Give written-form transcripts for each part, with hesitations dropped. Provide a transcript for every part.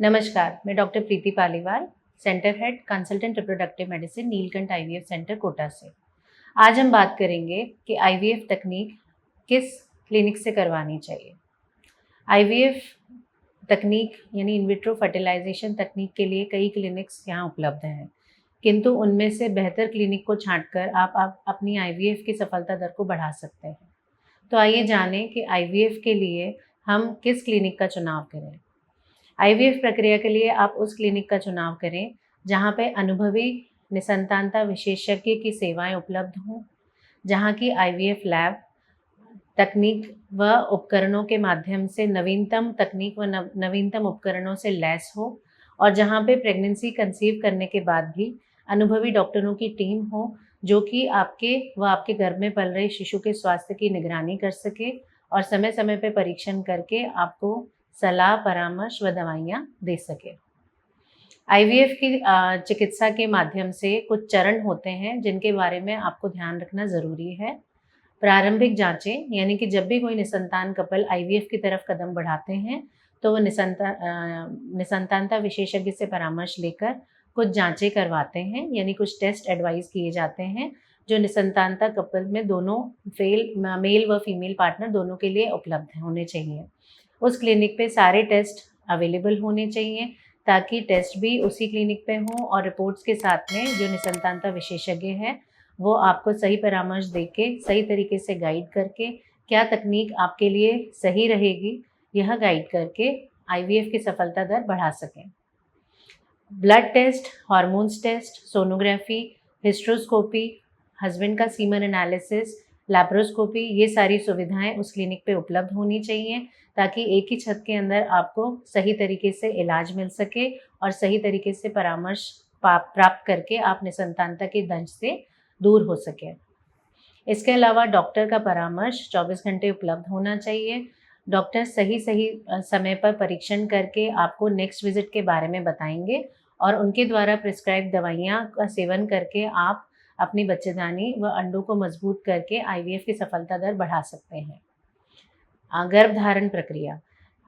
नमस्कार, मैं doctor Preeti Paliwal, centre head consultant reproductive medicine Neelkanth IVF centre Kota से। आज हम बात करेंगे कि आईवीएफ तकनीक किस क्लिनिक से करवानी चाहिए। आईवीएफ तकनीक यानी इन विट्रो फर्टिलाइजेशन तकनीक के लिए कई क्लिनिक्स यहाँ उपलब्ध हैं, किंतु उनमें से बेहतर क्लिनिक को छांटकर आप अपनी आईवीएफ की सफलता दर को बढ़ा सकते हैं। तो आइए जानें कि आईवीएफ के लिए हम किस क्लिनिक का चुनाव करें। आईवीएफ प्रक्रिया के लिए आप उस क्लिनिक का चुनाव करें जहां पे अनुभवी निसंतानता विशेषज्ञ की सेवाएं उपलब्ध हों, जहां की आईवीएफ लैब तकनीक व उपकरणों के माध्यम से नवीनतम तकनीक व नवीनतम उपकरणों से लैस हो, और जहां पे प्रेगनेंसी कंसीव करने के बाद भी अनुभवी डॉक्टरों की टीम हो जो कि आपके व आपके गर्भ में पल रहे शिशु के स्वास्थ्य की निगरानी कर सके और समय समय पर परीक्षण करके आपको सलाह, परामर्श व दवाइयाँ दे सके। आईवीएफ की चिकित्सा के माध्यम से कुछ चरण होते हैं जिनके बारे में आपको ध्यान रखना ज़रूरी है। प्रारंभिक जांचें, यानी कि जब भी कोई निसंतान कपल आईवीएफ की तरफ कदम बढ़ाते हैं तो वो निसंतानता विशेषज्ञ से परामर्श लेकर कुछ जांचें करवाते हैं, यानी कुछ टेस्ट एडवाइस किए जाते हैं जो निसंतानता कपल में दोनों मेल व फीमेल पार्टनर दोनों के लिए उपलब्ध होने चाहिए। उस क्लिनिक पे सारे टेस्ट अवेलेबल होने चाहिए ताकि टेस्ट भी उसी क्लिनिक पे हों और रिपोर्ट्स के साथ में जो निसंतानता विशेषज्ञ हैं वो आपको सही परामर्श देके सही तरीके से गाइड करके क्या तकनीक आपके लिए सही रहेगी यह गाइड करके आईवीएफ की सफलता दर बढ़ा सकें। Blood test, hormones test, sonography, hysteroscopy, husband का सीमन एनालिसिस, लैप्रोस्कोपी, ये सारी सुविधाएं उस क्लिनिक पे उपलब्ध होनी चाहिए ताकि एक ही छत के अंदर आपको सही तरीके से इलाज मिल सके और सही तरीके से परामर्श प्राप्त करके आप निसंतानता के दंश से दूर हो सके। इसके अलावा डॉक्टर का परामर्श 24 घंटे उपलब्ध होना चाहिए। डॉक्टर सही समय पर परीक्षण करके आपको नेक्स्ट विजिट के बारे में बताएंगे और उनके द्वारा प्रिस्क्राइब दवाइयाँ का सेवन करके आप अपनी बच्चेदानी व अंडों को मजबूत करके आईवीएफ की सफलता दर बढ़ा सकते हैं। गर्भधारण प्रक्रिया,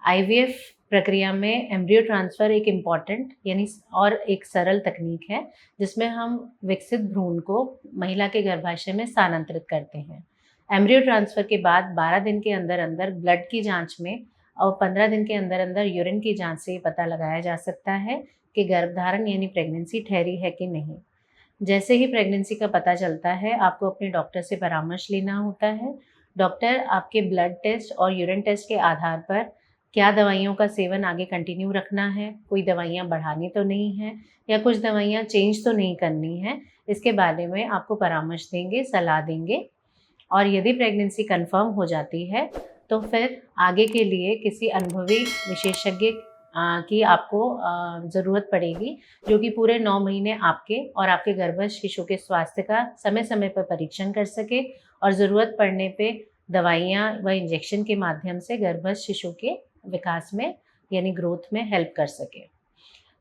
आईवीएफ प्रक्रिया में एम्ब्रियो ट्रांसफ़र एक इम्पॉर्टेंट यानी और एक सरल तकनीक है जिसमें हम विकसित भ्रूण को महिला के गर्भाशय में स्थानांतरित करते हैं। एम्ब्रियो ट्रांसफ़र के बाद 12 दिन के अंदर अंदर ब्लड की जांच में और 15 दिन के अंदर अंदर यूरिन की जांच से पता लगाया जा सकता है कि गर्भधारण यानी प्रेगनेंसी ठहरी है कि नहीं। जैसे ही प्रेगनेंसी का पता चलता है आपको अपने डॉक्टर से परामर्श लेना होता है। डॉक्टर आपके ब्लड टेस्ट और यूरिन टेस्ट के आधार पर क्या दवाइयों का सेवन आगे कंटिन्यू रखना है, कोई दवाइयाँ बढ़ानी तो नहीं है या कुछ दवाइयाँ चेंज तो नहीं करनी है, इसके बारे में आपको परामर्श देंगे, सलाह देंगे। और यदि प्रेगनेंसी कंफर्म हो जाती है तो फिर आगे के लिए किसी अनुभवी विशेषज्ञ की आपको ज़रूरत पड़ेगी जो कि पूरे 9 महीने आपके और आपके गर्भस्थ शिशु के स्वास्थ्य का समय समय पर परीक्षण कर सके और ज़रूरत पड़ने पे दवाइयाँ व इंजेक्शन के माध्यम से गर्भस्थ शिशु के विकास में यानी ग्रोथ में हेल्प कर सके।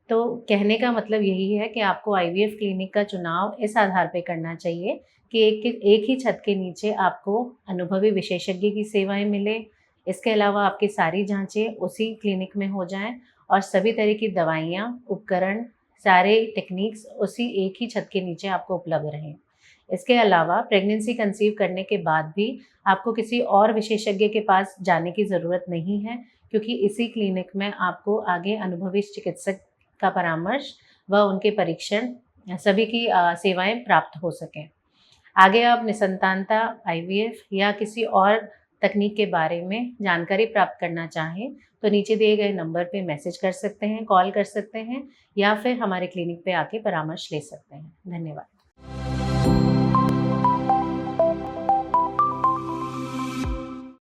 तो कहने का मतलब यही है कि आपको आईवीएफ क्लिनिक का चुनाव इस आधार पे करना चाहिए कि एक ही छत के नीचे आपको अनुभवी विशेषज्ञ की सेवाएं मिले। इसके अलावा आपकी सारी जांचें उसी क्लिनिक में हो जाएं और सभी तरह की दवाइयाँ, उपकरण, सारे टेक्निक्स उसी एक ही छत के नीचे आपको उपलब्ध रहें। इसके अलावा प्रेगनेंसी कंसीव करने के बाद भी आपको किसी और विशेषज्ञ के पास जाने की ज़रूरत नहीं है क्योंकि इसी क्लिनिक में आपको आगे अनुभवी चिकित्सक का परामर्श व उनके परीक्षण सभी की सेवाएं प्राप्त हो सकें। आगे आप निसंतानता, आईवीएफ या किसी और तकनीक के बारे में जानकारी प्राप्त करना चाहें तो नीचे दिए गए नंबर पे मैसेज कर सकते हैं, कॉल कर सकते हैं या फिर हमारे क्लिनिक पे आके परामर्श ले सकते हैं। धन्यवाद।